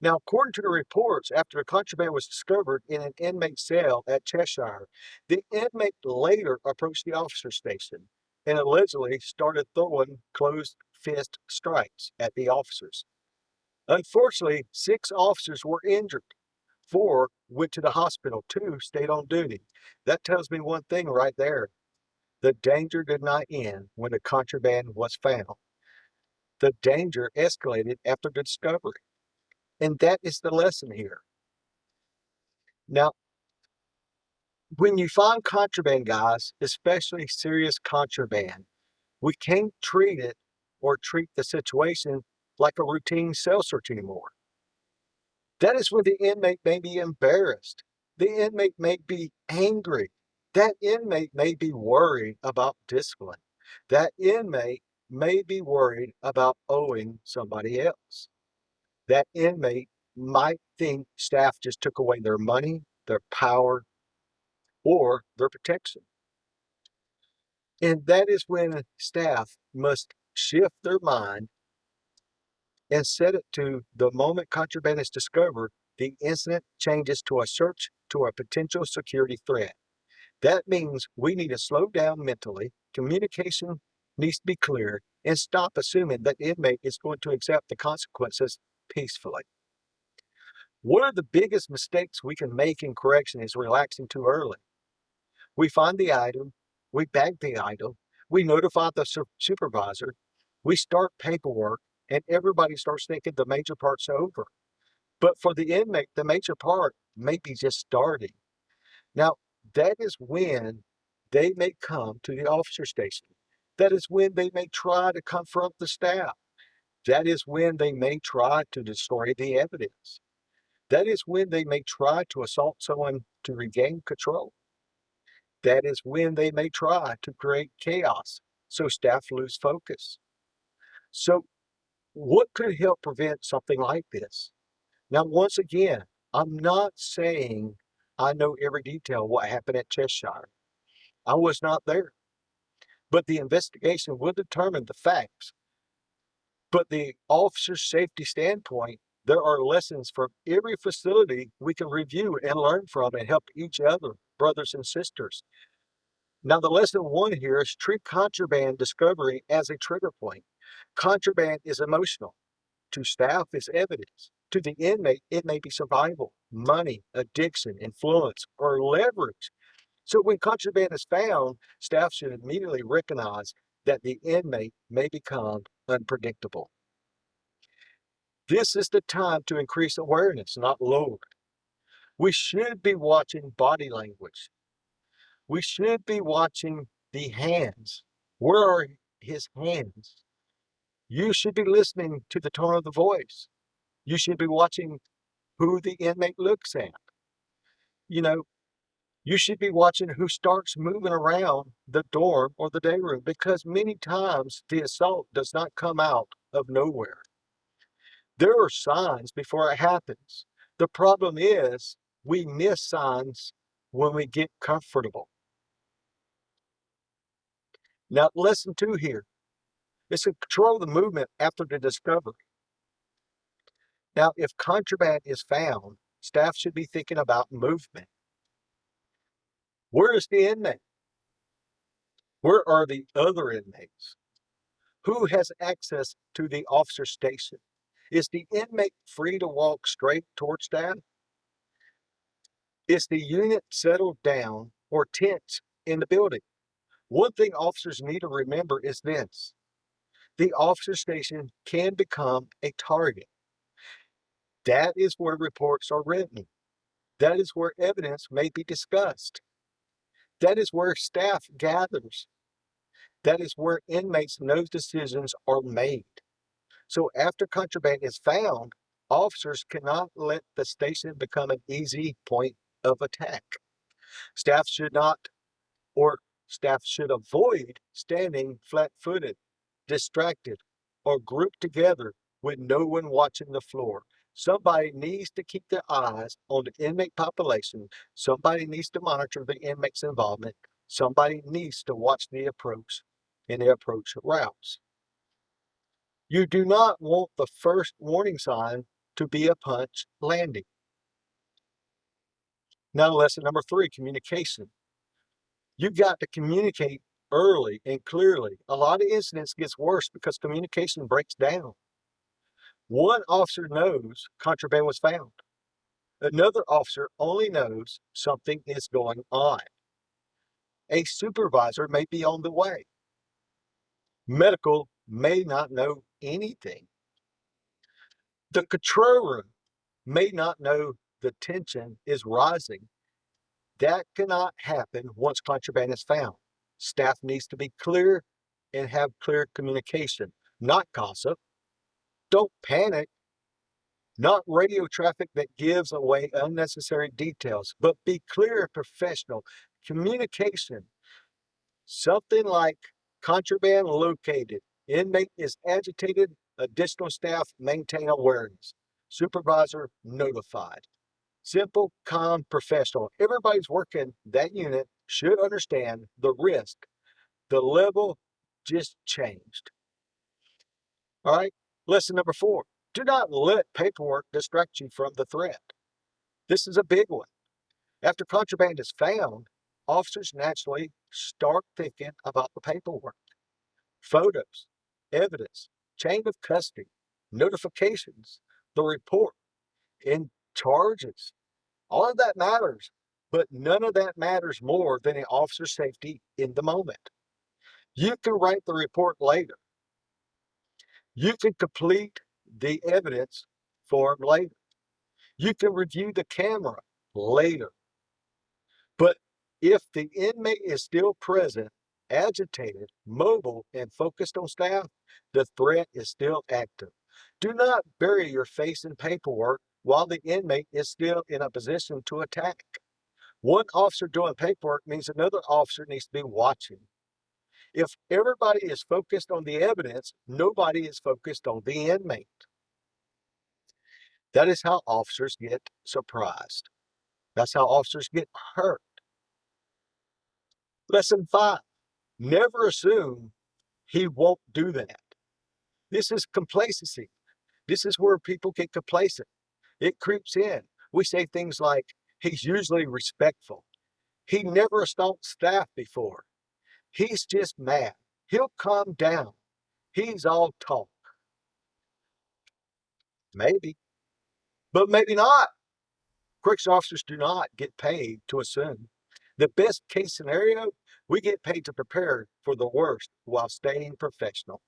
Now, according to the reports, after the contraband was discovered in an inmate cell at Cheshire, the inmate later approached the officer station and allegedly started throwing closed fist strikes at the officers. Unfortunately, 6 officers were injured. 4 went to the hospital, 2 stayed on duty. That tells me one thing right there. The danger did not end when the contraband was found. The danger escalated after the discovery. And that is the lesson here. Now, when you find contraband, guys, especially serious contraband, we can't treat it or treat the situation like a routine cell search anymore. That is when the inmate may be embarrassed. The inmate may be angry. That inmate may be worried about discipline. That inmate may be worried about owing somebody else. That inmate might think staff just took away their money, their power, or their protection. And that is when staff must shift their mind and set it to the moment contraband is discovered, the incident changes to a search to a potential security threat. That means we need to slow down mentally, communication needs to be clear, and stop assuming that the inmate is going to accept the consequences peacefully. One of the biggest mistakes we can make in correction is relaxing too early. We find the item, we bag the item, we notify the supervisor, we start paperwork, and everybody starts thinking the major part's over. But for the inmate, the major part may be just starting. Now, that is when they may come to the officer station. That is when they may try to confront the staff. That is when they may try to destroy the evidence. That is when they may try to assault someone to regain control. That is when they may try to create chaos so staff lose focus. So, what could help prevent something like this? Now, once again, I'm not saying I know every detail of what happened at Cheshire. I was not there, but the investigation will determine the facts. But the officer's safety standpoint, there are lessons from every facility we can review and learn from and help each other, brothers and sisters. Now, the lesson one here is treat contraband discovery as a trigger point. Contraband is emotional. To staff, it's evidence. To the inmate, it may be survival, money, addiction, influence, or leverage. So when contraband is found, staff should immediately recognize that the inmate may become unpredictable. This is the time to increase awareness, not lower it. We should be watching body language. We should be watching the hands. Where are his hands? You should be listening to the tone of the voice. You should be watching who the inmate looks at. You know, you should be watching who starts moving around the dorm or the day room because many times the assault does not come out of nowhere. There are signs before it happens. The problem is we miss signs when we get comfortable. Now, lesson 2 here is to control the movement after the discovery. Now, if contraband is found, staff should be thinking about movement. Where is the inmate? Where are the other inmates? Who has access to the officer station? Is the inmate free to walk straight towards staff? Is the unit settled down or tense in the building? One thing officers need to remember is this. The officer station can become a target. That is where reports are written. That is where evidence may be discussed. That is where staff gathers. That is where inmates' no decisions are made. So after contraband is found, officers cannot let the station become an easy point of attack. Staff should not, or staff should avoid standing flat-footed, distracted, or grouped together with no one watching the floor. Somebody needs to keep their eyes on the inmate population. Somebody needs to monitor the inmate's involvement. Somebody needs to watch the approach and the approach routes. You do not want the first warning sign to be a punch landing. Now, lesson number 3, communication. You got to communicate early and clearly. A lot of incidents gets worse because communication breaks down. One officer knows contraband was found. Another officer only knows something is going on. A supervisor may be on the way. Medical may not know anything. The control room may not know the tension is rising. That cannot happen once contraband is found. Staff needs to be clear and have clear communication, not gossip. Don't panic, not radio traffic that gives away unnecessary details, but be clear and professional. Communication, something like contraband located, inmate is agitated, additional staff maintain awareness, supervisor notified. Simple, calm, professional. Everybody's working that unit should understand the risk. The level just changed. All right, lesson number 4. Do not let paperwork distract you from the threat. This is a big one. After contraband is found, officers naturally start thinking about the paperwork, photos, evidence, chain of custody, notifications, the report, and charges. All of that matters, but none of that matters more than an officer's safety in the moment. You can write the report later. You can complete the evidence form later. You can review the camera later. But if the inmate is still present, agitated, mobile, and focused on staff, the threat is still active. Do not bury your face in paperwork while the inmate is still in a position to attack. One officer doing paperwork means another officer needs to be watching. If everybody is focused on the evidence, nobody is focused on the inmate. That is how officers get surprised. That's how officers get hurt. Lesson 5, never assume he won't do that. This is complacency. This is where people get complacent. It creeps in. We say things like, he's usually respectful. He never assaulted staff before. He's just mad. He'll calm down. He's all talk. Maybe, but maybe not. Correctional officers do not get paid to assume. The best case scenario, we get paid to prepare for the worst while staying professional.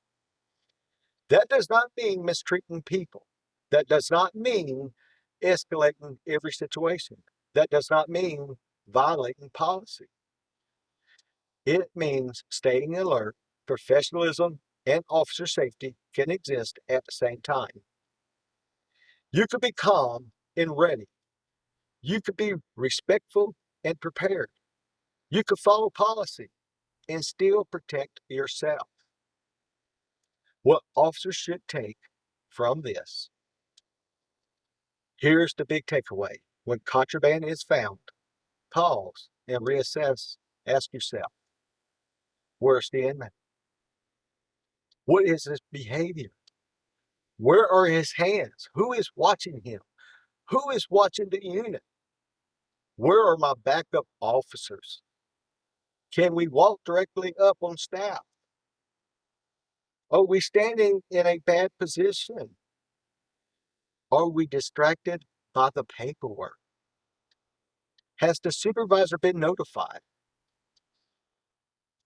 That does not mean mistreating people. That does not mean escalating every situation. That does not mean violating policy. It means staying alert. Professionalism and officer safety can exist at the same time. You could be calm and ready. You could be respectful and prepared. You could follow policy and still protect yourself. What officers should take from this. Here's the big takeaway. When contraband is found, pause and reassess. Ask yourself, where's the inmate? What is his behavior? Where are his hands? Who is watching him? Who is watching the unit? Where are my backup officers? Can we walk directly up on staff? Are we standing in a bad position? Are we distracted by the paperwork? Has the supervisor been notified?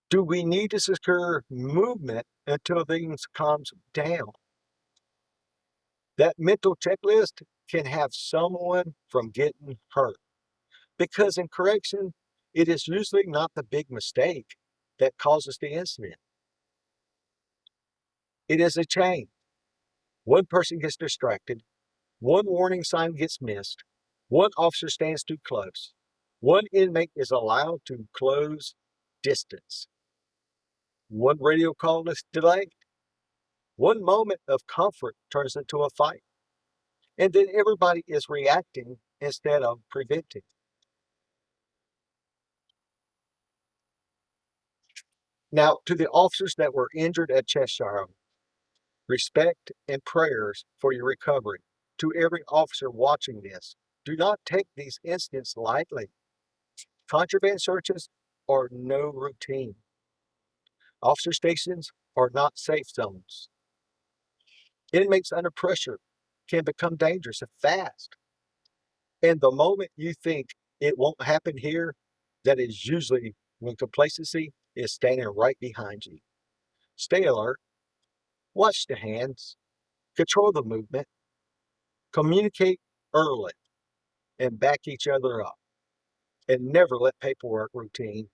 Do we need to secure movement until things calms down? That mental checklist can have someone from getting hurt. Because in correction, it is usually not the big mistake that causes the incident. It is a chain. One person gets distracted, one warning sign gets missed, one officer stands too close, one inmate is allowed to close distance, one radio call is delayed, one moment of comfort turns into a fight, and then everybody is reacting instead of preventing. Now, to the officers that were injured at Cheshire, respect and prayers for your recovery. to every officer watching this, do not take these incidents lightly. Contraband searches are no routine. Officer stations are not safe zones. Inmates under pressure can become dangerous and fast. And the moment you think it won't happen here, that is usually when complacency is standing right behind you. Stay alert, watch the hands, control the movement, communicate early, and back each other up. And never let paperwork, routine,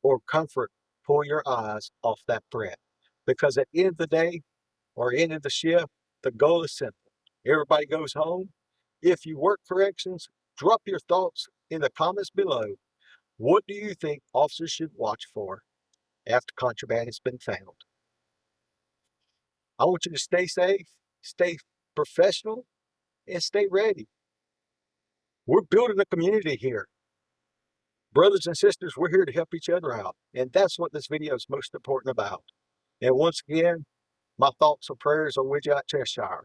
or comfort pull your eyes off that threat. Because at the end of the day, or end of the shift, the goal is simple. Everybody goes home. If you work corrections, drop your thoughts in the comments below. What do you think officers should watch for after contraband has been found? I want you to stay safe, stay professional, and stay ready. We're building a community here. Brothers and sisters, we're here to help each other out. And that's what this video is most important about. And once again, my thoughts and prayers are with you at Cheshire.